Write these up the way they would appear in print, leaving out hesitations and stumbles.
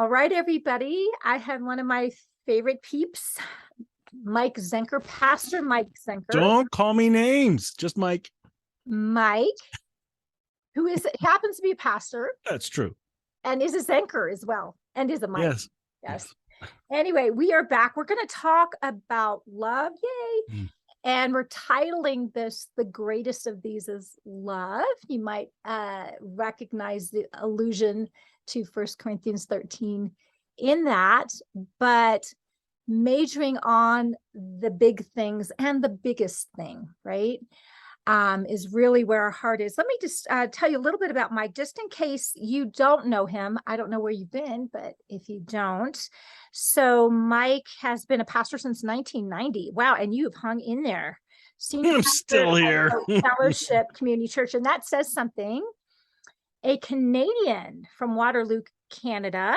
All right, everybody. I have one of my favorite peeps, Mike Zenker, Pastor Mike Zenker. Don't call me names, just Mike. Mike, who happens to be a pastor. That's true. And is a Zenker as well. And is a Mike. Yes. Anyway, we are back. We're going to talk about love. Yay. Mm. And we're titling this, The Greatest of These is Love. You might recognize the allusion to 1 Corinthians 13 in that, but majoring on the big things and the biggest thing, right, is really where our heart is. Let me just tell you a little bit about Mike, just in case you don't know him. I don't know where you've been, but if you don't. So Mike has been a pastor since 1990. Wow. And you have hung in there. I'm still here. Fellowship Community Church. And that says something. A Canadian from Waterloo, Canada.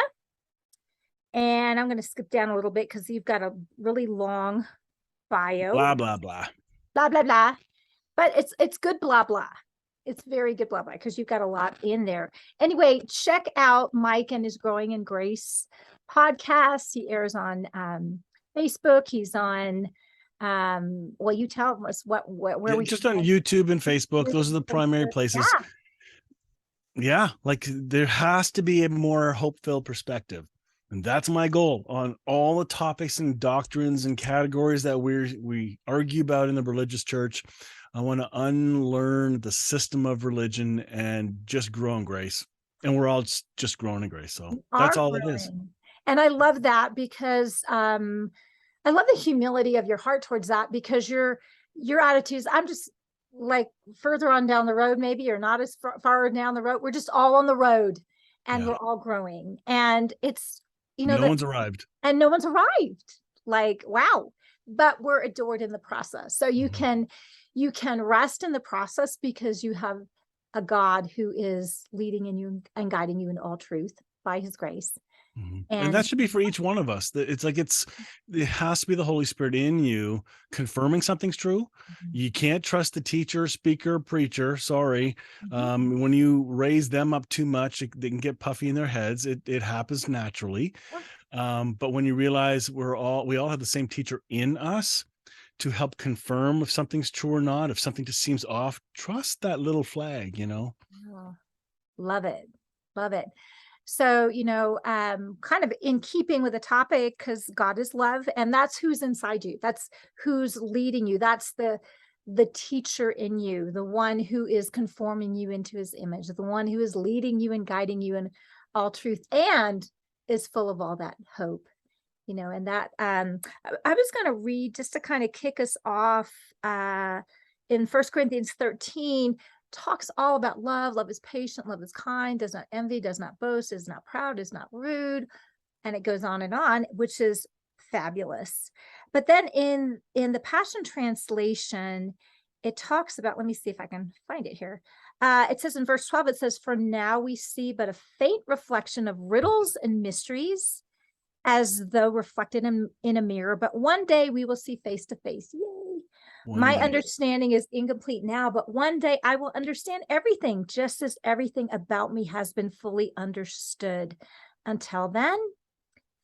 And I'm going to skip down a little bit because you've got a really long bio. Blah, blah, blah. Blah, blah, blah. But it's good blah, blah. It's very good blah, blah, because you've got a lot in there. Anyway, check out Mike and his Growing in Grace podcast. He airs on Facebook. He's on, well, you tell us where we just on YouTube and Facebook. Those are the primary places. Yeah, like there has to be a more hope-filled perspective. And that's my goal on all the topics and doctrines and categories that we argue about in the religious church. I want to unlearn the system of religion and just grow in grace. And we're all just growing in grace. So that's all it is. And I love that because I love the humility of your heart towards that, because your attitudes, I'm just like further on down the road, maybe, or not as far down the road. We're just all on the road and we're all growing. And it's, no one's arrived. And no one's arrived. Like, wow. But we're adored in the process. So you can rest in the process because you have a God who is leading in you and guiding you in all truth by his grace. Mm-hmm. And that should be for each one of us. It's like it has to be the Holy Spirit in you confirming something's true. Mm-hmm. You can't trust the teacher, speaker, preacher. Sorry. Mm-hmm. When you raise them up too much, they can get puffy in their heads. It happens naturally. But when you realize we all have the same teacher in us to help confirm if something's true or not, if something just seems off, trust that little flag, Oh, love it. Love it. So, kind of in keeping with the topic, because God is love, and that's who's inside you. That's who's leading you. That's the teacher in you, the one who is conforming you into his image, the one who is leading you and guiding you in all truth and is full of all that hope, and that I was going to read just to kind of kick us off in 1 Corinthians 13. Talks all about love. Love is patient, love is kind, does not envy, does not boast, is not proud, is not rude. And it goes on, which is fabulous. But then in the Passion Translation, it talks about, let me see if I can find it here. It says in verse 12, it says, "For now we see but a faint reflection of riddles and mysteries, as though reflected in a mirror. But one day we will see face to face." Yay. My understanding is incomplete now, but one day I will understand everything, just as everything about me has been fully understood. Until then,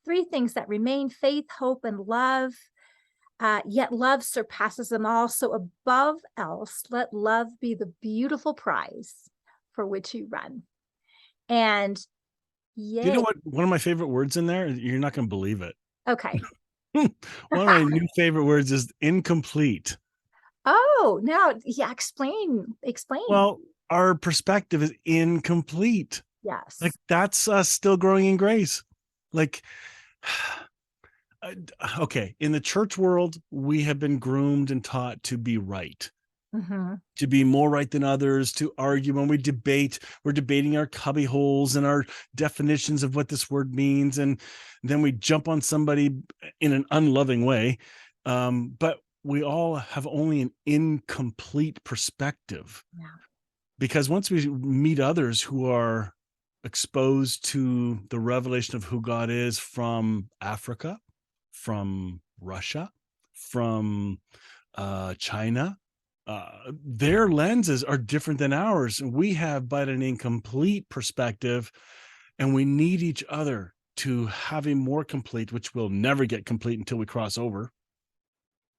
3 things that remain: faith, hope, and love. Yet love surpasses them all. So above else, let love be the beautiful prize for which you run. And yay. You know what? One of my favorite words in there, you're not going to believe it. Okay. One of my new favorite words is incomplete. Oh, now, yeah, explain. Well, our perspective is incomplete. Yes. Like that's us still growing in grace. Like, okay, in the church world, we have been groomed and taught to be right, to be more right than others, to argue. When we debate, we're debating our cubby holes and our definitions of what this word means. And then we jump on somebody in an unloving way. But we all have only an incomplete perspective. Yeah. Because once we meet others who are exposed to the revelation of who God is from Africa, from Russia, from China, their lenses are different than ours. We have but an incomplete perspective, and we need each other to having more complete, which will never get complete until we cross over.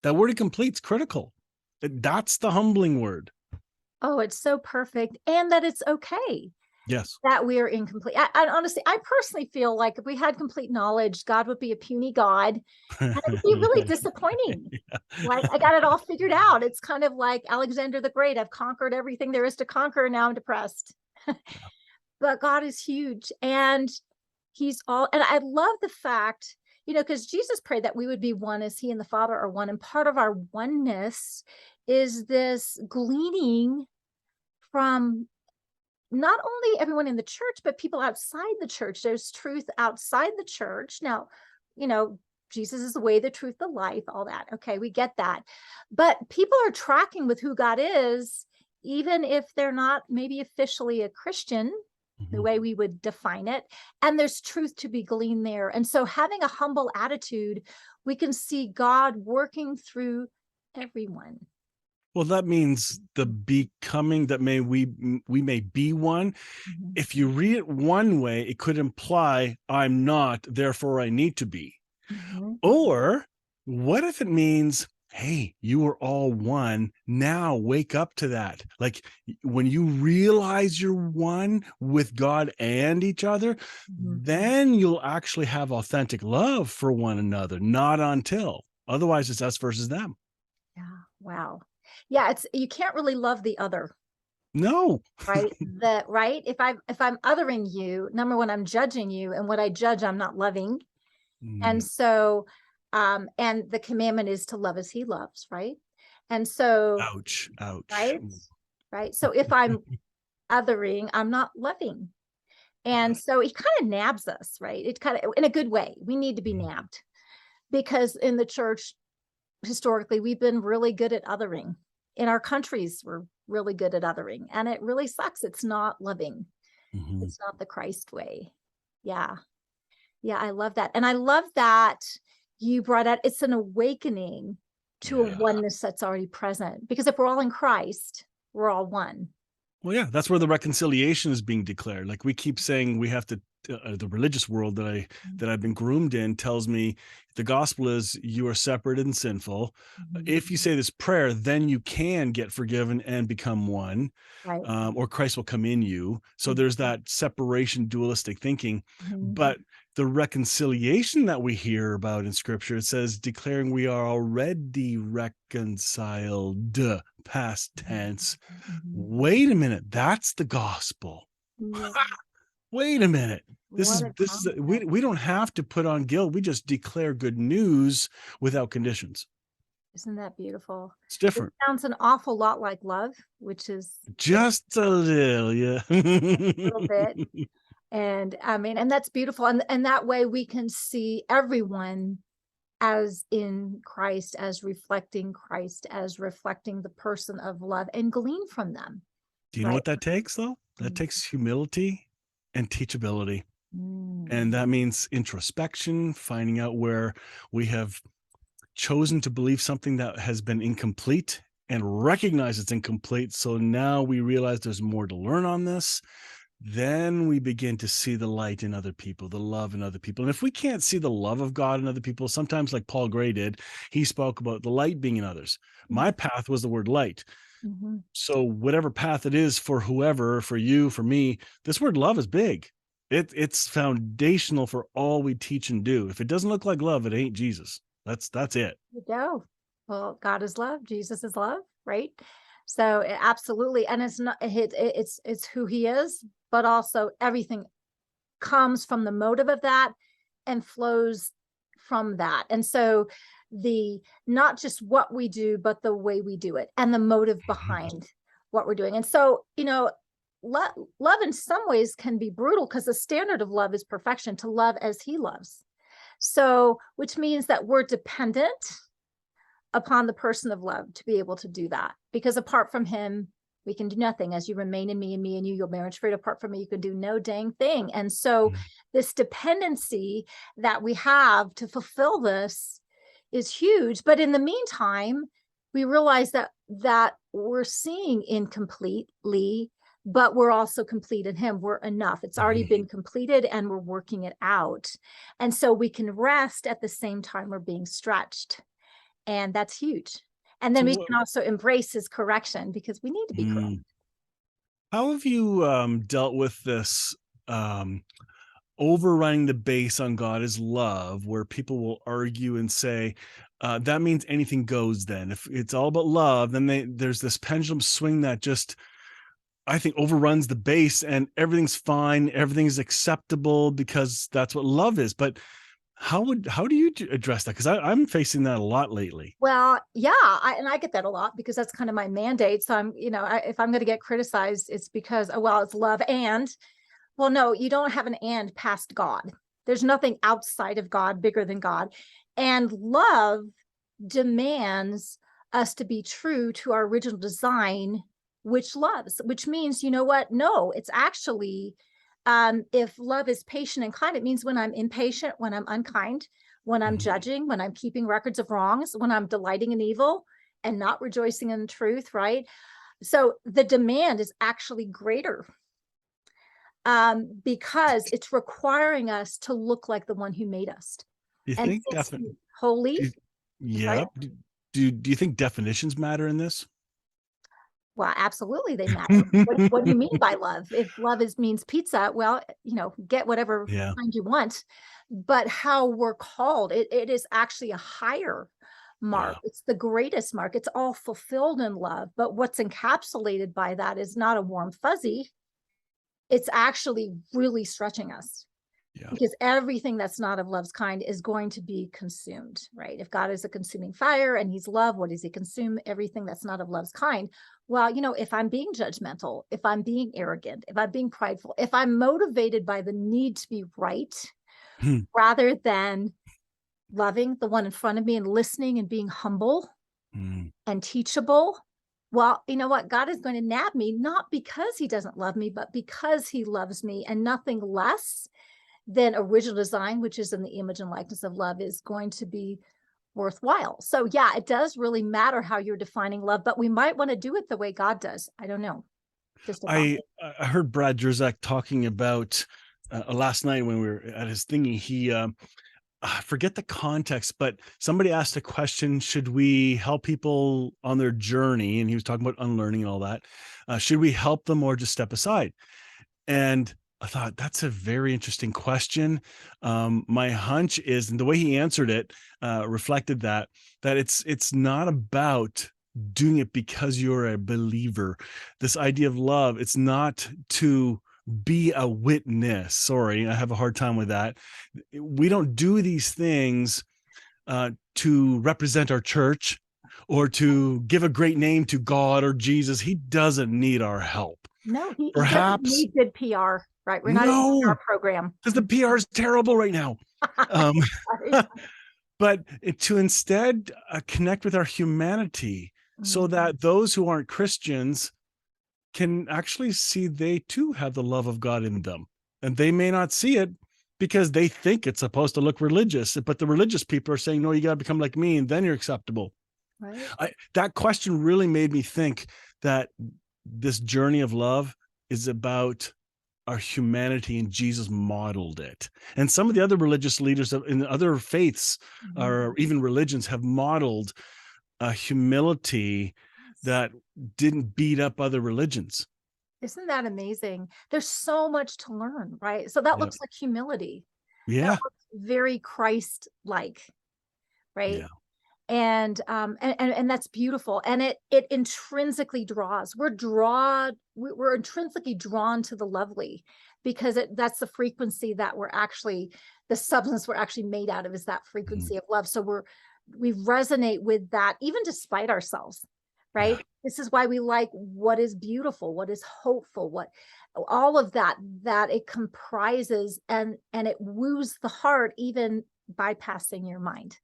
That word incomplete's critical. That's the humbling word. Oh, it's so perfect. And that it's okay Yes. that we are incomplete. I honestly, I personally feel like if we had complete knowledge, God would be a puny God. And it would be really disappointing. Yeah. Like, I got it all figured out. It's kind of like Alexander the Great. I've conquered everything there is to conquer. And now I'm depressed. But God is huge. And he's all, and I love the fact, because Jesus prayed that we would be one as he and the Father are one. And part of our oneness is this gleaning from not only everyone in the church, but people outside the church. There's truth outside the church. Now, Jesus is the way, the truth, the life, all that. Okay, we get that. But people are tracking with who God is, even if they're not maybe officially a Christian, the way we would define it. And there's truth to be gleaned there. And so having a humble attitude, we can see God working through everyone. Well, that means the becoming that we may be one. Mm-hmm. If you read it one way, it could imply I'm not, therefore I need to be. Mm-hmm. Or what if it means, hey, you are all one. Now wake up to that. Like when you realize you're one with God and each other, then you'll actually have authentic love for one another, not until. Otherwise, it's us versus them. Yeah. Wow. Yeah, you can't really love the other. No. Right. Right. If I'm othering you, number one, I'm judging you, and what I judge, I'm not loving. And so, and the commandment is to love as he loves, right? And so, ouch. Right. So if I'm othering, I'm not loving. And so he kind of nabs us, right? It kind of, in a good way. We need to be nabbed, because in the church, historically, we've been really good at othering. In our countries, we're really good at othering, and it really sucks. It's not loving. It's not the Christ way. Yeah. Yeah, I love that. And I love that you brought out, it's an awakening to a oneness that's already present. Because if we're all in Christ, we're all one. Well, yeah, that's where the reconciliation is being declared. Like we keep saying, we have to. The religious world that I've been groomed in tells me the gospel is you are separated and sinful. If you say this prayer, then you can get forgiven and become one, right? Or Christ will come in you. So there's that separation, dualistic thinking. But the reconciliation that we hear about in Scripture, it says declaring we are already reconciled, past tense. Wait a minute, that's the gospel. Wait a minute. This is we don't have to put on guilt. We just declare good news without conditions. Isn't that beautiful? It's different. It sounds an awful lot like love, which is just a little, yeah. A little bit. And I mean, and that's beautiful. And that way we can see everyone as in Christ, as reflecting Christ, as reflecting the person of love, and glean from them. Do you know what that takes, though? That takes humility and teachability. And that means introspection, finding out where we have chosen to believe something that has been incomplete and recognize it's incomplete. So now we realize there's more to learn on this. Then we begin to see the light in other people, the love in other people. And if we can't see the love of God in other people, sometimes like Paul Gray did, he spoke about the light being in others. My path was the word light. So whatever path it is for whoever, for you, for me, this word love is big. It's foundational for all we teach and do. If it doesn't look like love, it ain't Jesus. That's it. You go. Well, God is love. Jesus is love, right? So absolutely. And it's not, it's who he is, but also everything comes from the motive of that and flows from that. And so not just what we do, but the way we do it and the motive behind what we're doing. And so, love in some ways can be brutal, because the standard of love is perfection, to love as he loves. So, which means that we're dependent upon the person of love to be able to do that, because apart from him, we can do nothing. As you remain in me and me in you, you'll marriage fruit. Apart from me, you can do no dang thing. And so this dependency that we have to fulfill this is huge. But in the meantime, we realize that we're seeing incompletely but we're also complete in him. We're enough. It's already been completed and we're working it out. And so we can rest at the same time we're being stretched. And that's huge. And then we So can also embrace his correction because we need to be corrected. how have you dealt with this overrunning the base on God is love, where people will argue and say, that means anything goes then. If it's all about love, then there's this pendulum swing that just, I think, overruns the base and everything's fine, everything's acceptable because that's what love is. But how do you address that? Because I'm facing that a lot lately. Well, yeah, I get that a lot because that's kind of my mandate. So I'm, if I'm going to get criticized, it's because, oh, well, it's love and, well, no, you don't have an and past God. There's nothing outside of God bigger than God. And love demands us to be true to our original design, which loves, which means, you know what? No, it's actually, if love is patient and kind, it means when I'm impatient, when I'm unkind, when I'm judging, when I'm keeping records of wrongs, when I'm delighting in evil and not rejoicing in truth, right? So the demand is actually greater because it's requiring us to look like the one who made us. Do you And think holy. yeah. Do you think definitions matter in this? Well, absolutely, they matter. What do you mean by love? If love means pizza, well, get whatever Yeah. kind you want. But how we're called, it is actually a higher mark. Yeah. It's the greatest mark. It's all fulfilled in love. But what's encapsulated by that is not a warm fuzzy. It's actually really stretching us. Yeah. Because everything that's not of love's kind is going to be consumed, right? If God is a consuming fire and he's love, what does he consume? Everything that's not of love's kind. Well, if I'm being judgmental, if I'm being arrogant, if I'm being prideful, if I'm motivated by the need to be right, rather than loving the one in front of me and listening and being humble and teachable, well, you know what? God is going to nab me, not because he doesn't love me, but because he loves me, and nothing less than original design, which is in the image and likeness of love, is going to be worthwhile. So yeah, it does really matter how you're defining love, but we might want to do it the way God does. I don't know. Just a thought. I heard Brad Jerzak talking about last night when we were at his thingy. He I forget the context, but somebody asked a question: should we help people on their journey? And he was talking about unlearning and all that. Should we help them or just step aside? And I thought that's a very interesting question. My hunch is, and the way he answered it reflected that it's not about doing it because you're a believer. This idea of love, it's not to be a witness. Sorry, I have a hard time with that. We don't do these things to represent our church or to give a great name to God or Jesus. He doesn't need our help. No, he Perhaps doesn't need good PR, right? We're not in a PR program. because the PR is terrible right now. But to instead connect with our humanity so that those who aren't Christians can actually see they too have the love of God in them. And they may not see it because they think it's supposed to look religious, but the religious people are saying, no, you got to become like me and then you're acceptable. Right. That question really made me think that this journey of love is about our humanity, and Jesus modeled it. And some of the other religious leaders in other faiths or even religions have modeled a humility that didn't beat up other religions. Isn't that amazing? There's so much to learn, right? So that looks like humility. Yeah. That looks very Christ-like, right? Yeah. And that's beautiful. And it intrinsically draws. We're intrinsically drawn to the lovely because that's the frequency that the substance we're actually made out of is that frequency of love. So we resonate with that even despite ourselves, right? Yeah. This is why we like what is beautiful, what is hopeful, what all of that it comprises and it woos the heart, even bypassing your mind.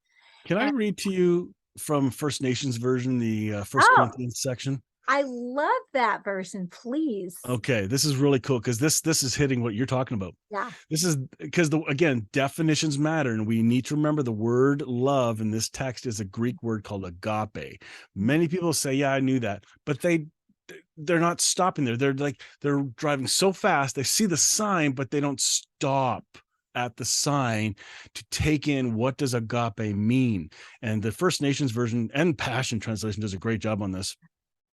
Can I read to you from First Nations version, the First Corinthians section? I love that version, please. Okay, this is really cool because this is hitting what you're talking about. Yeah. This is because again, definitions matter, and we need to remember the word love in this text is a Greek word called agape. Many people say, yeah, I knew that, but they they're not stopping there. They're driving so fast. They see the sign, but they don't stop at the sign to take in what does agape mean. And the First Nations version and Passion Translation does a great job on this.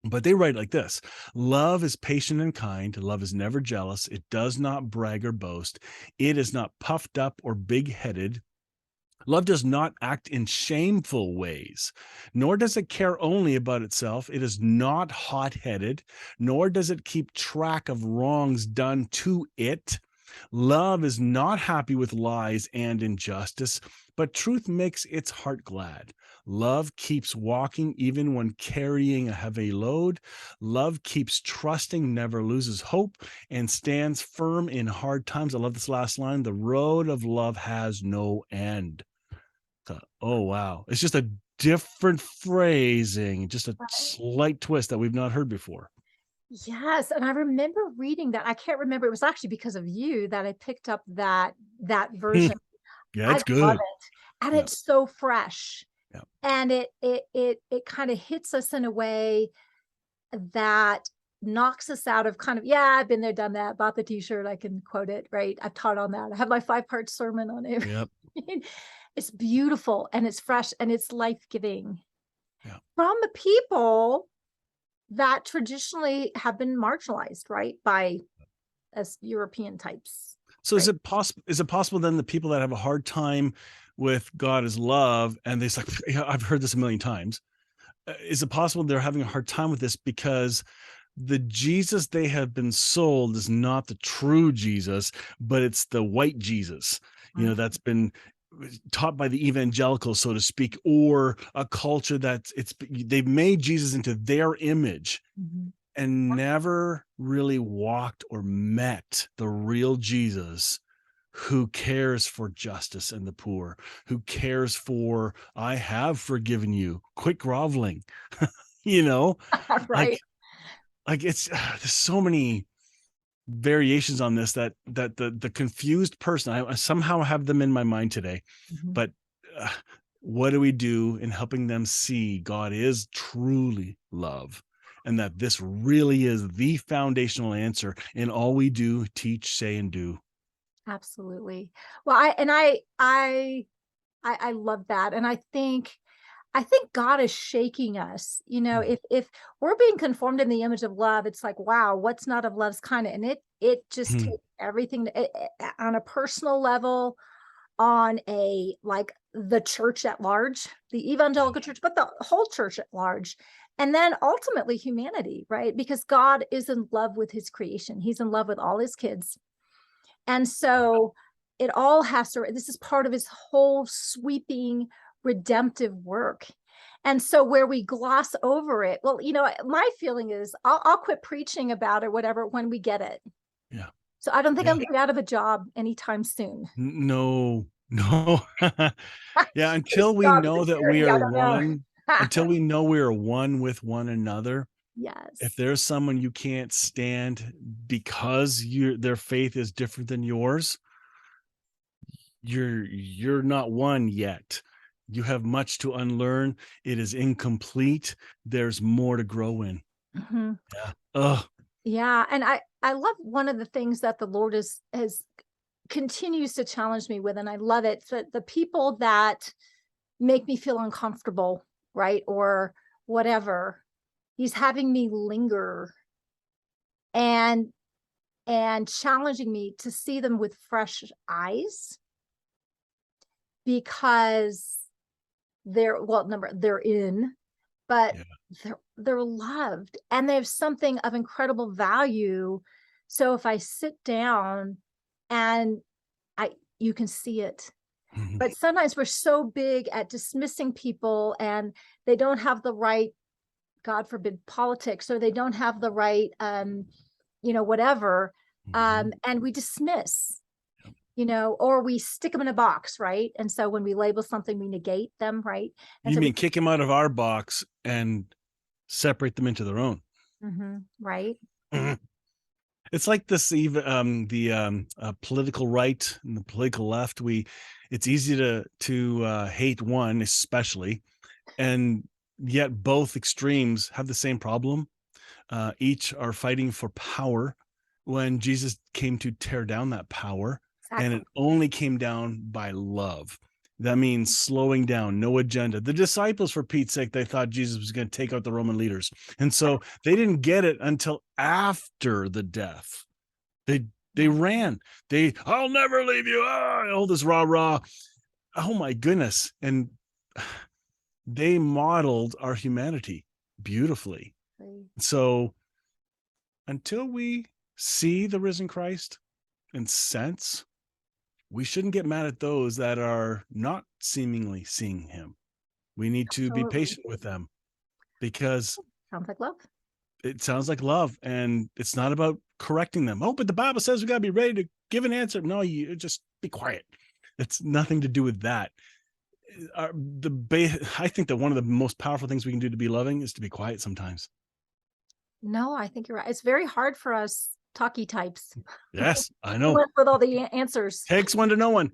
But they write like this: love is patient and kind. Love is never jealous. It does not brag or boast. It is not puffed up or big headed. Love does not act in shameful ways, nor does it care only about itself. It is not hot-headed, nor does it keep track of wrongs done to it. Love is not happy with lies and injustice, but truth makes its heart glad. Love keeps walking even when carrying a heavy load. Love keeps trusting, never loses hope, and stands firm in hard times. I love this last line: the road of love has no end. Oh, wow. It's just a different phrasing, just a slight twist that we've not heard before. Yes, and I remember reading that. I can't remember. It was actually because of you that I picked up that version. Yeah, I it's love good. it, and Yeah. it's so fresh. Yeah. And it kind of hits us in a way that knocks us out of kind of, yeah, I've been there, done that, bought the t-shirt, I can quote it, right? I've taught on that. I have my 5-part sermon on it. Yep. It's beautiful and it's fresh and it's life-giving. Yeah. From the people that traditionally have been marginalized, right, by us European types. So right? is it possible then the people that have a hard time with God as love, and they like, yeah, I've heard this a million times. Is it possible they're having a hard time with this because the Jesus they have been sold is not the true Jesus, but it's the white Jesus, that's been taught by the evangelicals, so to speak, or a culture they've made Jesus into their image and never really walked or met the real Jesus who cares for justice and the poor, who cares for, I have forgiven you, quit groveling, like, Right. it's there's so many variations on this that the confused person, I somehow have them in my mind today. But uh, what do we do in helping them see God is truly love, and that this really is the foundational answer in all we do, teach, say, and do? Absolutely. Well, I love that. And I think God is shaking us. Mhm. If we're being conformed in the image of love, it's like, wow, what's not of love's kind of, and it just Mhm. takes everything on a personal level, on a like the church at large, the evangelical church, but the whole church at large. And then ultimately humanity, right? Because God is in love with his creation. He's in love with all his kids. And so it all has to, this is part of his whole sweeping redemptive work. And so where we gloss over it, well, my feeling is I'll quit preaching about it, whatever, when we get it. Yeah. So I don't think Yeah. I'm getting out of a job anytime soon. No, no. Yeah, This until we job know that we security, I are don't know. one, until we know we are one with one another. If Yes. there's someone you can't stand because their faith is different than yours, you're not one yet. You have much to unlearn. It is incomplete. There's more to grow in. Mhm. Yeah. Oh, Yeah. And I love one of the things that the Lord has continues to challenge me with, and I love it. So the people that make me feel uncomfortable, right? Or whatever, he's having me linger and challenging me to see them with fresh eyes, because they're in, but yeah. they're loved and they have something of incredible value. So if I sit down and I you can see it. Mhm. But sometimes we're so big at dismissing people, and they don't have the right, God forbid, politics, or they don't have the right, whatever. Mhm. And we dismiss, Yep. or we stick them in a box, right? And so when we label something, we negate them, right? And You so mean kick him out of our box and separate them into their own? right. Mhm. It's like this even the political right and the political left. It's easy to hate one especially, and yet both extremes have the same problem. each are fighting for power when Jesus came to tear down that power. Exactly. And it only came down by love. That means slowing down, no agenda. The disciples, for Pete's sake, they thought Jesus was going to take out the Roman leaders. And so they didn't get it until after the death. They ran. I'll never leave you. All this rah, rah. Oh my goodness. And they modeled our humanity beautifully. Right. So until we see the risen Christ and sense, we shouldn't get mad at those that are not seemingly seeing him. We need to be patient with them, because sounds like love. It sounds like love, and it's not about correcting them. Oh, but the Bible says we got to be ready to give an answer. No, you just be quiet. It's nothing to do with that. I think that one of the most powerful things we can do to be loving is to be quiet sometimes. No, I think you're right. It's very hard for us talky types. Yes, I know. With all the answers. Takes one to know one.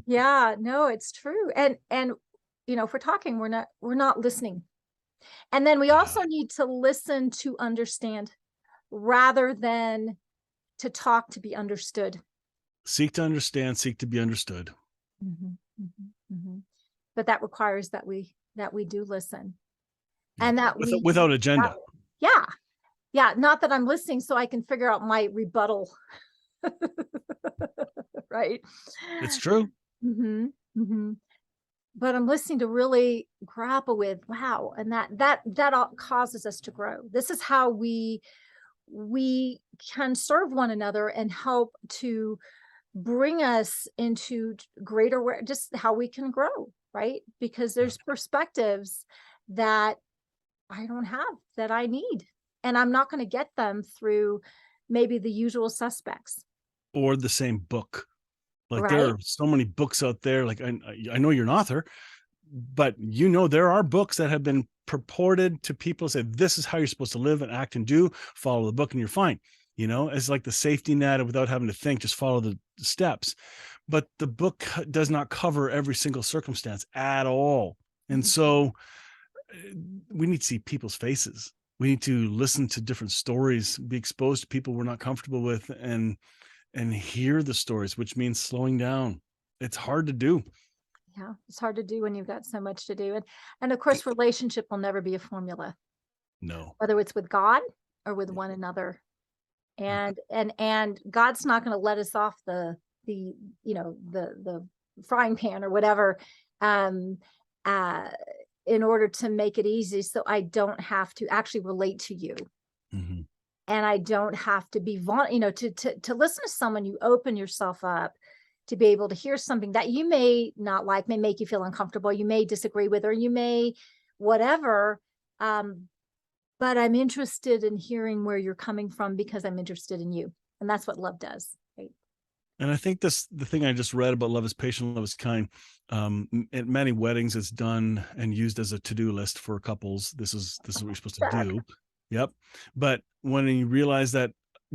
Yeah, no, it's true. And if we're talking, we're not listening. And then we also need to listen to understand rather than to talk to be understood. Seek to understand, seek to be understood. Mm-hmm, mm-hmm, mm-hmm. But that requires that we do listen. And that without agenda. Yeah. Not that I'm listening so I can figure out my rebuttal. Right. It's true. Mm-hmm, mm-hmm. But I'm listening to really grapple with, wow. And that all causes us to grow. This is how we can serve one another and help to bring us into greater, just how we can grow, right? Because there's perspectives that I don't have, that I need. And I'm not going to get them through maybe the usual suspects. Or the same book. Like, right? There are so many books out there. Like, I know you're an author, but there are books that have been purported to people, say, this is how you're supposed to live and act and do, follow the book and you're fine. It's like the safety net, without having to think, just follow the steps. But the book does not cover every single circumstance at all. And so we need to see people's faces. We need to listen to different stories, be exposed to people we're not comfortable with, and hear the stories, which means slowing down. It's hard to do. Yeah, it's hard to do when you've got so much to do. And of course, relationship will never be a formula. No. Whether it's with God or with one another. And God's not going to let us off the frying pan or whatever in order to make it easy, so I don't have to actually relate to you. Mm-hmm. And I don't have to be to listen to someone. You open yourself up to be able to hear something that you may not like, may make you feel uncomfortable, you may disagree with, or you may whatever. But I'm interested in hearing where you're coming from because I'm interested in you. And that's what love does. Right? And I think the thing I just read about love is patient, love is kind. At many weddings, it's done and used as a to-do list for couples. This is what you're supposed to do. Yep. But when you realize that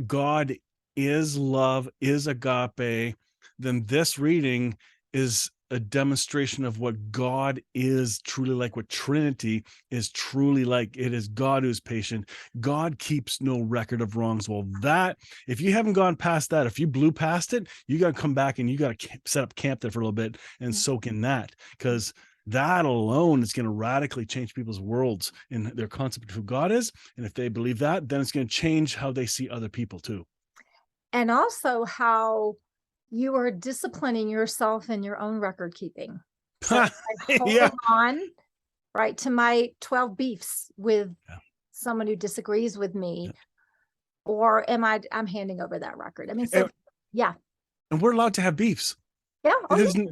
God is love, is agape, then this reading is a demonstration of what God is truly like, what Trinity is truly like. It is God who's patient. God keeps no record of wrongs. Well, that, if you haven't gone past that, if you blew past it, you got to come back and you got to set up camp there for a little bit and soak in that, because that alone is going to radically change people's worlds in their concept of who God is. And if they believe that, then it's going to change how they see other people too. And also how you are disciplining yourself in your own record keeping. So I hold on, right, to my 12 beefs with someone who disagrees with me, or I'm handing over that record. I mean, so and we're allowed to have beefs. Yeah.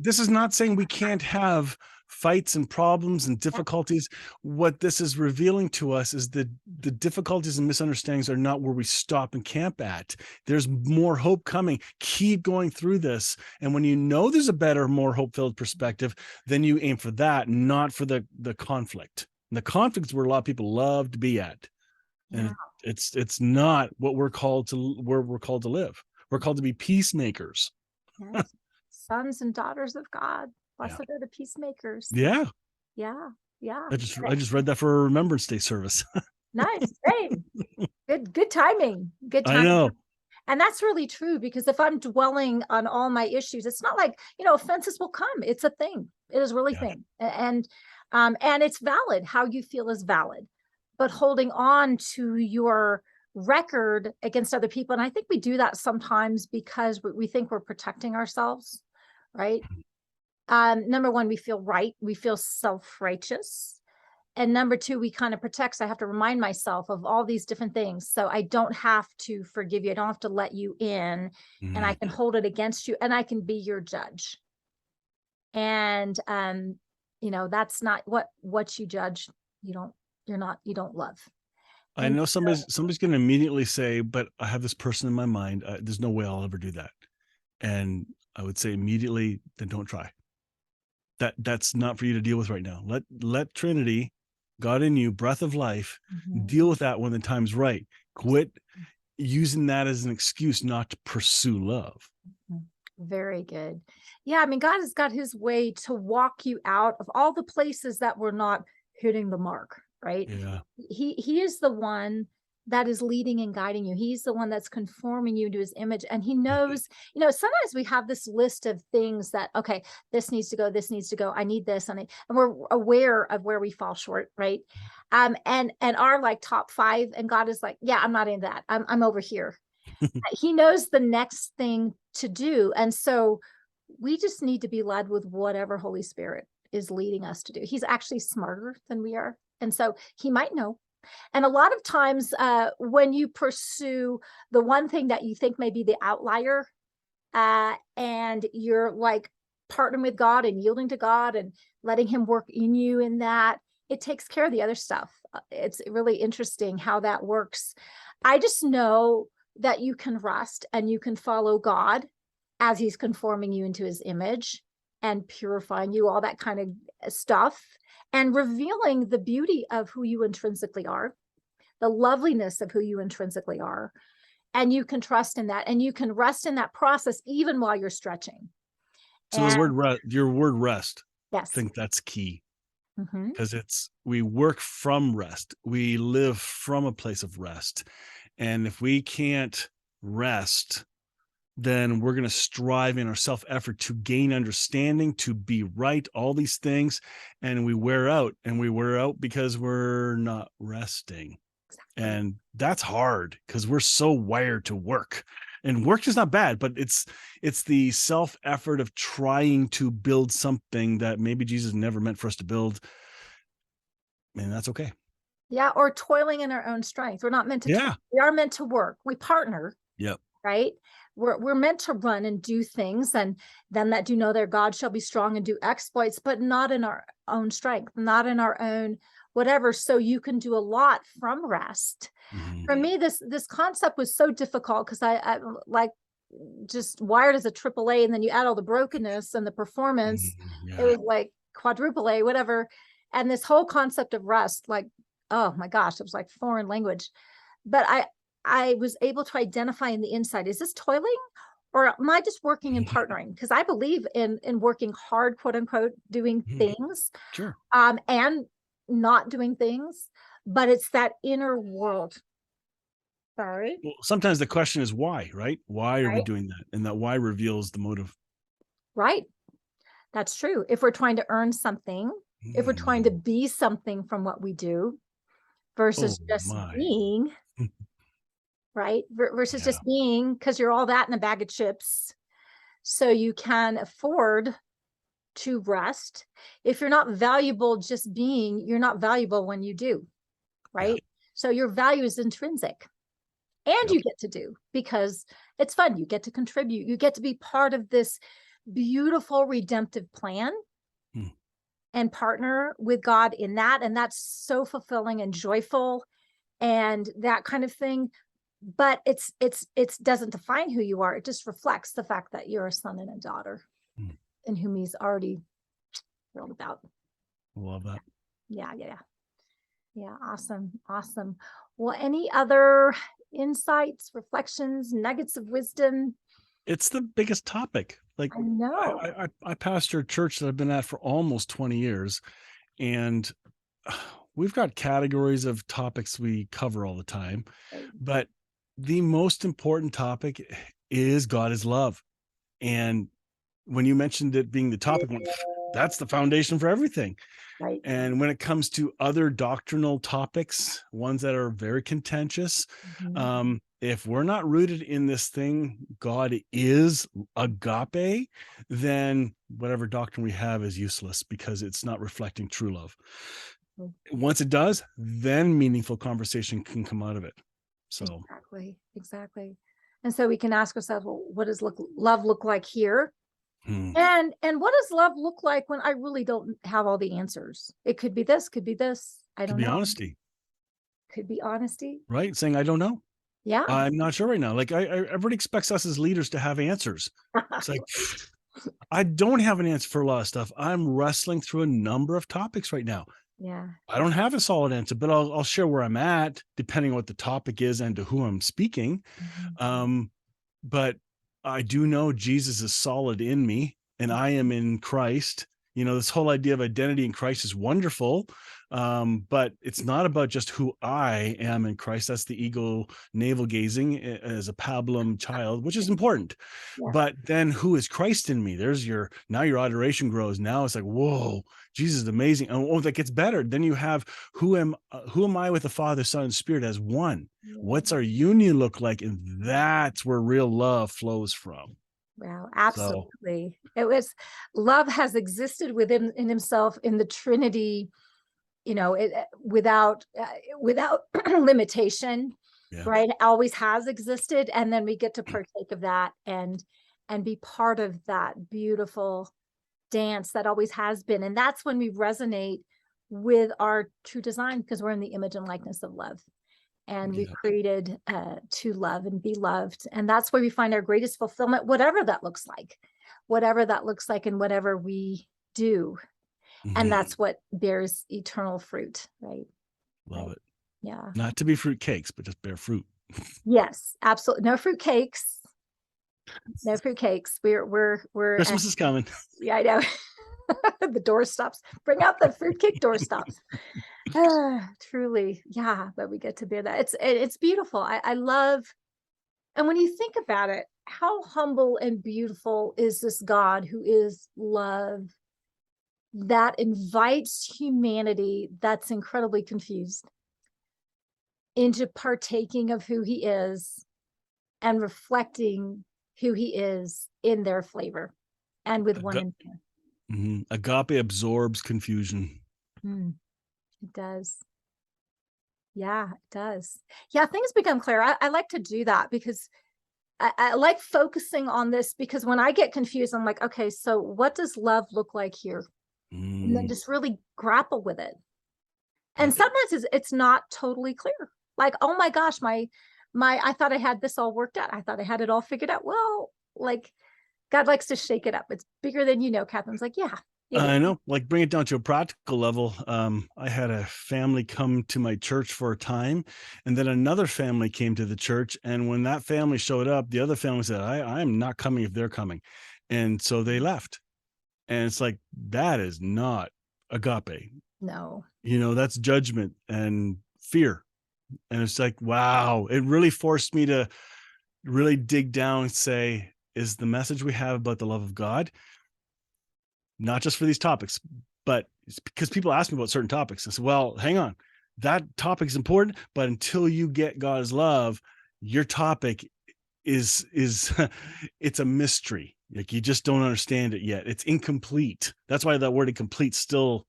This is not saying we can't have fights and problems and difficulties. What this is revealing to us is that the difficulties and misunderstandings are not where we stop and camp at. There's more hope coming. Keep going through this. And when you know there's a better, more hope-filled perspective, then you aim for that, not for the conflict. And the conflict is where a lot of people love to be at. And it's not what we're called to live. We're called to be peacemakers. Yes. Sons and daughters of God. Blessed are the peacemakers. Yeah. Yeah. Yeah. I just read that for a Remembrance Day service. Nice. Same. Good timing. Good I timing. know. And that's really true, because if I'm dwelling on all my issues, it's not like, offenses will come. It's a thing. It is really a Yeah. thing. And it's valid. How you feel is valid. But holding on to your record against other people, and I think we do that sometimes because we think we're protecting ourselves, right? Number one, we feel right. We feel self-righteous. And number two, we kind of protect. So I have to remind myself of all these different things. So I don't have to forgive you. I don't have to let you in, and I can hold it against you, and I can be your judge. And, that's not what you judge. You don't love. I And know somebody's going to immediately say, but I have this person in my mind. There's no way I'll ever do that. And I would say immediately, then don't try. That's not for you to deal with right now. Let Trinity, God in you, breath of life, deal with that when the time's right. Quit using that as an excuse not to pursue love. Very good. Yeah, I mean, God has got his way to walk you out of all the places that we're not hitting the mark, right? Yeah. He is the one that is leading and guiding you. He's the one that's conforming you to his image. And he knows, sometimes we have this list of things that, okay, this needs to go, I need this, and we're aware of where we fall short, right? And our like top 5, and God is like, yeah, I'm not in that. I'm over here. He knows the next thing to do. And so we just need to be led with whatever Holy Spirit is leading us to do. He's actually smarter than we are. And so he might know. And a lot of times when you pursue the one thing that you think may be the outlier, and you're like partnering with God and yielding to God and letting him work in you in that, it takes care of the other stuff. It's really interesting how that works. I just know that you can rest and you can follow God as he's conforming you into his image and purifying you, all that kind of stuff, and revealing the beauty of who you intrinsically are, the loveliness of who you intrinsically are. And you can trust in that, and you can rest in that process even while you're stretching. So your word rest, Yes. I think that's key, because we work from rest. We live from a place of rest. And if we can't rest, then we're going to strive in our self-effort to gain understanding, to be right, all these things. And we wear out because we're not resting. Exactly. And that's hard because we're so wired to work, and work is not bad, but it's the self-effort of trying to build something that maybe Jesus never meant for us to build. And that's okay. Yeah. Or toiling in our own strength. We're not meant to. Yeah. We are meant to work. We partner. Yep. Right. We're meant to run and do things, and then that do know their God shall be strong and do exploits, but not in our own strength, not in our own whatever. So you can do a lot from rest. For me, this concept was so difficult because I like just wired as a AAA, and then you add all the brokenness and the performance. It was like quadruple A, whatever. And this whole concept of rest, like, oh my gosh, it was like foreign language. But I was able to identify in the inside, is this toiling, or am I just working and partnering? Because I believe in working hard, quote unquote, doing things, Sure. And not doing things, but it's that inner world. Sorry. Well, sometimes the question is why, right? Why are we doing that? And that why reveals the motive. Right. That's true. If we're trying to earn something, if we're trying to be something from what we do versus just being, right? Versus just being, because you're all that in a bag of chips. So you can afford to rest. If you're not valuable just being, you're not valuable when you do, right? Yeah. So your value is intrinsic. And you get to do, because it's fun. You get to contribute. You get to be part of this beautiful redemptive plan and partner with God in that. And that's so fulfilling and joyful and that kind of thing. But it's doesn't define who you are. It just reflects the fact that you're a son and a daughter in whom he's already thrilled about. Love that. Yeah. Awesome. Well, any other insights, reflections, nuggets of wisdom? It's the biggest topic. Like, I know. I pastor a church that I've been at for almost 20 years, and we've got categories of topics we cover all the time, Right. but the most important topic is God is love. And when you mentioned it being the topic, that's the foundation for everything. Right. And when it comes to other doctrinal topics, ones that are very contentious, Mhm. if we're not rooted in this thing, God is agape, then whatever doctrine we have is useless because it's not reflecting true love. Mm. Once it does, then meaningful conversation can come out of it. So, Exactly. Exactly. And so we can ask ourselves, well, what does love look like here? hmm, And what does love look like when I really don't have all the answers? It could be this, could be this. I could don't be know. honesty, Could be honesty. right? Saying, I don't know. Yeah. I'm not sure right now. Like, everybody expects us as leaders to have answers. It's like, I don't have an answer for a lot of stuff. I'm wrestling through a number of topics right now. Yeah. I don't have a solid answer, but I'll share where I'm at, depending on what the topic is and to who I'm speaking. Mhm. But I do know Jesus is solid in me and I am in Christ. This whole idea of identity in Christ is wonderful. But it's not about just who I am in Christ. That's the ego navel gazing as a pablum child, which is important. Yeah. But then who is Christ in me? Now your adoration grows. Now it's like, whoa, Jesus is amazing. Oh, that gets better. Then you have who am I with the Father, Son, and Spirit as one? Yeah. What's our union look like? And that's where real love flows from. Wow, So absolutely. It was love has existed within in himself in the Trinity, without limitation, yeah. right? It always has existed, and then we get to partake of that and be part of that beautiful dance that always has been, and that's when we resonate with our true design because we're in the image and likeness of love. And we've Yeah. created to love and be loved. And that's where we find our greatest fulfillment, whatever that looks like, and whatever we do. And Mhm. that's what bears eternal fruit, right? Love Right. it. Yeah. Not to be fruit cakes, but just bear fruit. Yes, absolutely. No fruit cakes. No fruit cakes. We're Christmas is coming. yeah, I know. The door stops. Bring out the fruitcake door stops. Truly. Yeah, but we get to bear that. It's beautiful. I love. And when you think about it, how humble and beautiful is this God who is love that invites humanity that's incredibly confused into partaking of who he is and reflecting who he is in their flavor and with one Aga- another. Agape absorbs confusion. Mm, it does. Yeah, it does. Yeah, things become clear. I like to do that because I like focusing on this because when I get confused, I'm like, okay, so what does love look like here? And then Mm, just really grapple with it. yeah. And sometimes it's not totally clear. Like, oh my gosh, my I thought I had this all worked out. I thought I had it all figured out. Well, like God likes to shake it up. It's bigger than you know. Catherine's like, yeah, it is. I know, like bring it down to a practical level. I had a family come to my church for a time, and then another family came to the church. And when that family showed up, the other family said, I am not coming if they're coming. And so they left. And it's like, that is not agape. No. That's judgment and fear. And it's like, wow, it really forced me to really dig down and say, is the message we have about the love of God, not just for these topics, but it's because people ask me about certain topics. I said, well, hang on, that topic is important, but until you get God's love, your topic is it's a mystery. Like you just don't understand it yet. It's incomplete. That's why that word incomplete still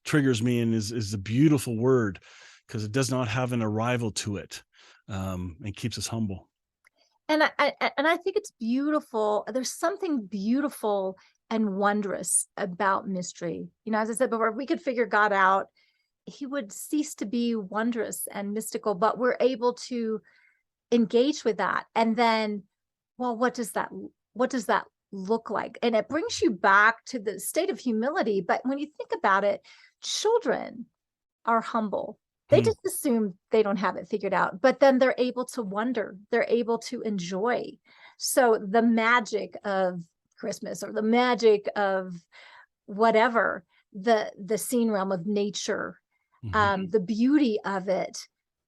triggers me and is a beautiful word because it does not have an arrival to it, and keeps us humble. And I think it's beautiful. There's something beautiful and wondrous about mystery. As I said before, if we could figure God out, he would cease to be wondrous and mystical, but we're able to engage with that. And then, well, what does that look like? And it brings you back to the state of humility. But when you think about it, children are humble. They Hmm. just assume they don't have it figured out, but then they're able to wonder, they're able to enjoy. So the magic of Christmas or the magic of whatever, the scene realm of nature, the beauty of it,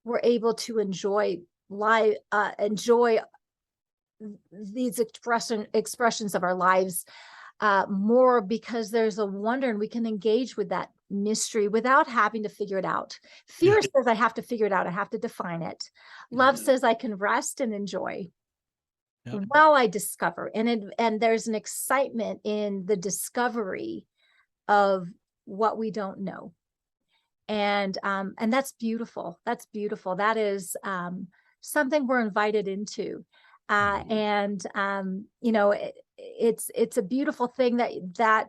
we're able to enjoy these expressions of our lives more, because there's a wonder, and we can engage with that mystery without having to figure it out. Fear says I have to figure it out. I have to define it. Love says I can rest and enjoy. Well, I discover, and there's an excitement in the discovery of what we don't know. And that's beautiful. That's beautiful. That is something we're invited into. And it's a beautiful thing that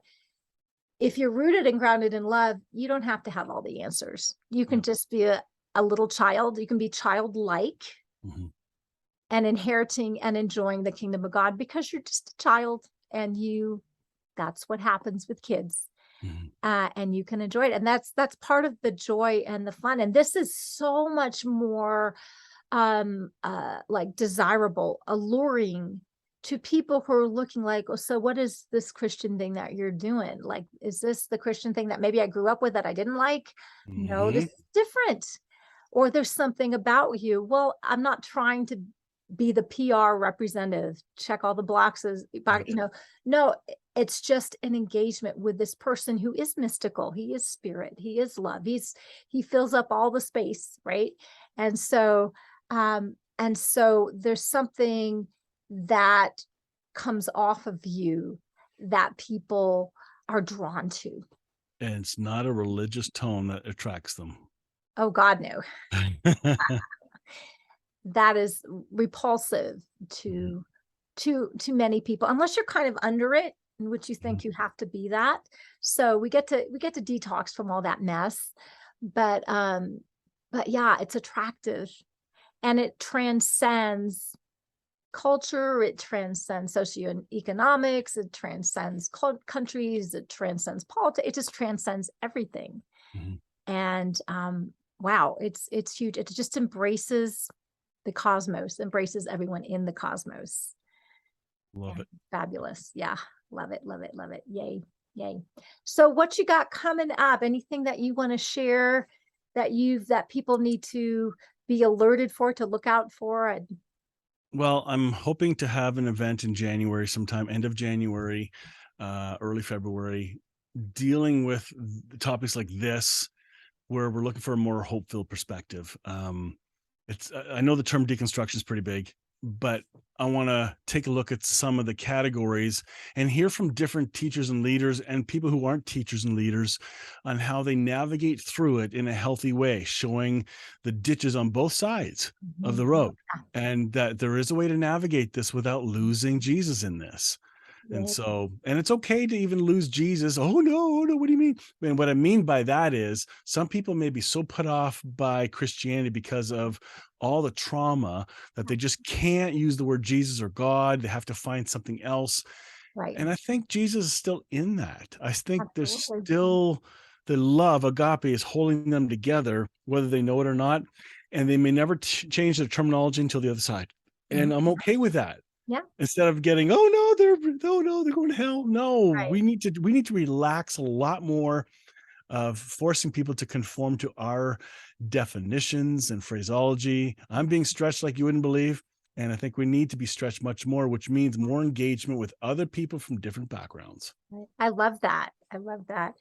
if you're rooted and grounded in love, you don't have to have all the answers. You can just be a little child. You can be childlike and inheriting and enjoying the kingdom of God, because you're just a child, and that's what happens with kids. And you can enjoy it. And that's part of the joy and the fun. And this is so much more like desirable, alluring to people who are looking like, oh, so what is this Christian thing that you're doing? Like, is this the Christian thing that maybe I grew up with that I didn't like? No, this is different. Or there's something about you. Well, I'm not trying to be the PR representative, check all the boxes, no, it's just an engagement with this person who is mystical. He is spirit. He is love. He fills up all the space, right? And so there's something that comes off of you that people are drawn to. And it's not a religious tone that attracts them. Oh God, no. That is repulsive to many people, unless you're kind of under it, in which you think you have to be that. So we get to detox from all that mess. But yeah, it's attractive, and it transcends culture, it transcends socioeconomics, it transcends countries, it transcends politics, it just transcends everything. And wow, it's huge. It just embraces the cosmos, embraces everyone in the cosmos. Love it. Fabulous. Yeah. Love it. Love it. Love it. Yay. Yay. So what you got coming up? Anything that you want to share that people need to be alerted for, to look out for? Well, I'm hoping to have an event in January, sometime end of January, early February, dealing with topics like this, where we're looking for a more hope-filled perspective. I know the term deconstruction is pretty big, but I want to take a look at some of the categories and hear from different teachers and leaders and people who aren't teachers and leaders on how they navigate through it in a healthy way, showing the ditches on both sides of the road, and that there is a way to navigate this without losing Jesus in this. And it's okay to even lose Jesus. Oh no, what do you mean? And what I mean by that is, some people may be so put off by Christianity because of all the trauma that they just can't use the word Jesus or God. They have to find something else. Right. And I think Jesus is still in that. I think there's still the love, agape, is holding them together, whether they know it or not. And they may never change their terminology until the other side. And I'm okay with that. Yeah. Instead of getting, oh no, they're going to hell. No, we need to relax a lot more, of forcing people to conform to our definitions and phraseology. I'm being stretched like you wouldn't believe. And I think we need to be stretched much more, which means more engagement with other people from different backgrounds. I love that. I love that.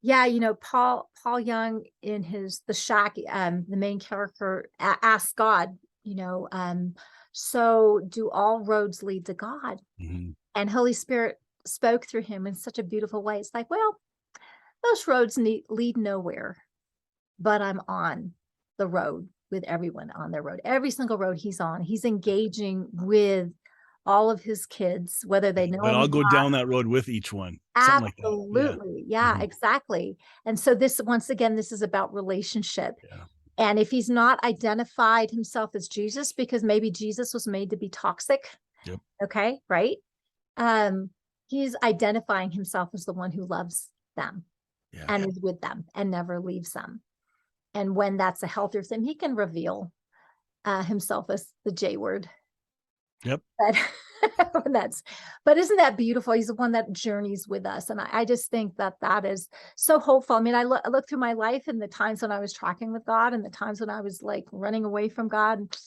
Yeah. Paul Young in The Shack, the main character asked God, so do all roads lead to God? And Holy Spirit spoke through him in such a beautiful way. It's like, well, those roads lead nowhere, but I'm on the road with everyone on their road. Every single road he's on, he's engaging with all of his kids, whether they know. But I'll go down that road with each one. Absolutely. Like that. Yeah, exactly. And so once again, this is about relationship. Yeah. And if he's not identified himself as Jesus, because maybe Jesus was made to be toxic. Yep. Okay. Right. He's identifying himself as the one who loves them and is with them and never leaves them. And when that's a healthier thing, he can reveal himself as the J word. Yep. But isn't that beautiful? He's the one that journeys with us. And I just think that is so hopeful. I mean, I look through my life and the times when I was tracking with God and the times when I was like running away from God. And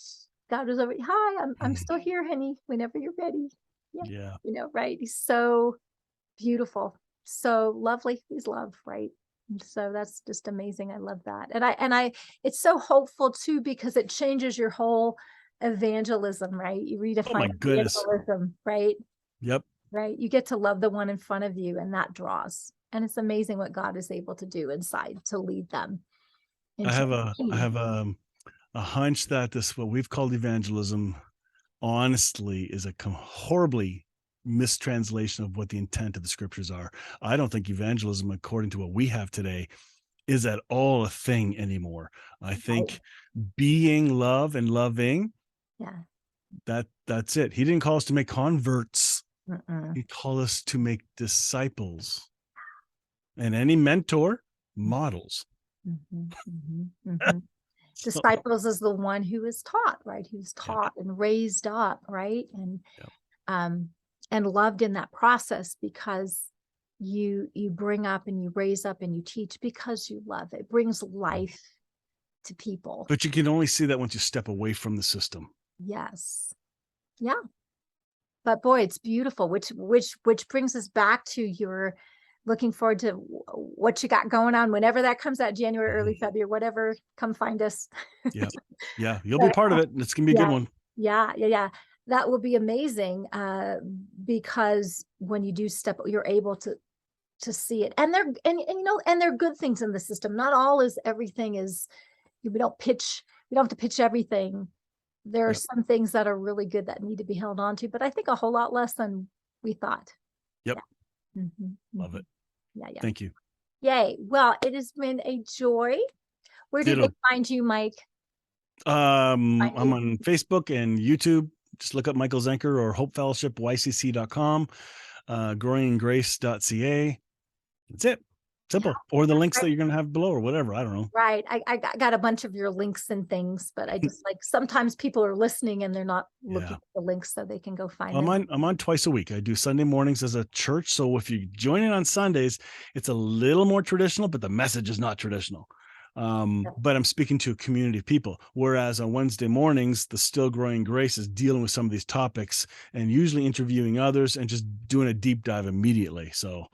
God was over, hi, I'm still here, honey, whenever you're ready. Yeah. Right. He's so beautiful, so lovely. He's love, right? And so that's just amazing. I love that. And it's so hopeful too, because it changes your whole evangelism, right? You Oh my redefine goodness. evangelism, right? Yep. Right. You get to love the one in front of you, and that draws. And it's amazing what God is able to do inside to lead them I into have a hunch that what we've called evangelism honestly is a horribly mistranslation of what the intent of the scriptures are. I don't think evangelism, according to what we have today, is at all a thing anymore. I think being love and loving, that's it. He didn't call us to make converts. He called us to make disciples. And any mentor models. Disciples is the one who is taught, right? Who's taught and raised up, right? And loved in that process, because you bring up and you raise up and you teach because you love. It brings life to people. But you can only see that once you step away from the system. Yes. Yeah. But boy, it's beautiful, which brings us back to your looking forward to what you got going on whenever that comes out, January, early February, whatever. Come find us. Yeah, you'll be part of it. It's gonna be a good one. Yeah. That will be amazing, because when you do step, you're able to see it, and they're good things in the system. Not all is everything is. We don't have to pitch everything. There are some things that are really good that need to be held on to, but I think a whole lot less than we thought. Yep. Love it. Yeah. Thank you. Yay. Well, it has been a joy. Where do they find you, Mike? I'm on Facebook and YouTube. Just look up Michael Zenker or hopefellowshipycc.com, growingingrace.ca. That's it. Simple. Or the links that you're going to have below or whatever. I don't know. Right. I got a bunch of your links and things, but I just sometimes people are listening and they're not looking at the links, so they can go find them. I'm on twice a week. I do Sunday mornings as a church. So if you join in on Sundays, it's a little more traditional, but the message is not traditional. But I'm speaking to a community of people. Whereas on Wednesday mornings, the Still Growing Grace is dealing with some of these topics and usually interviewing others and just doing a deep dive immediately. So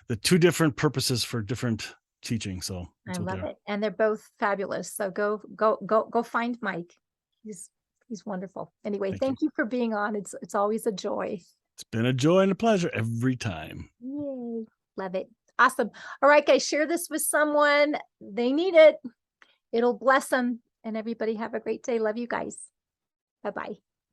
the two different purposes for different teaching. So I love it. And they're both fabulous. So go find Mike. He's wonderful. Anyway, thank you for being on. It's always a joy. It's been a joy and a pleasure every time. Yay. Love it. Awesome. All right, guys, share this with someone. They need it. It'll bless them. And everybody have a great day. Love you guys. Bye-bye.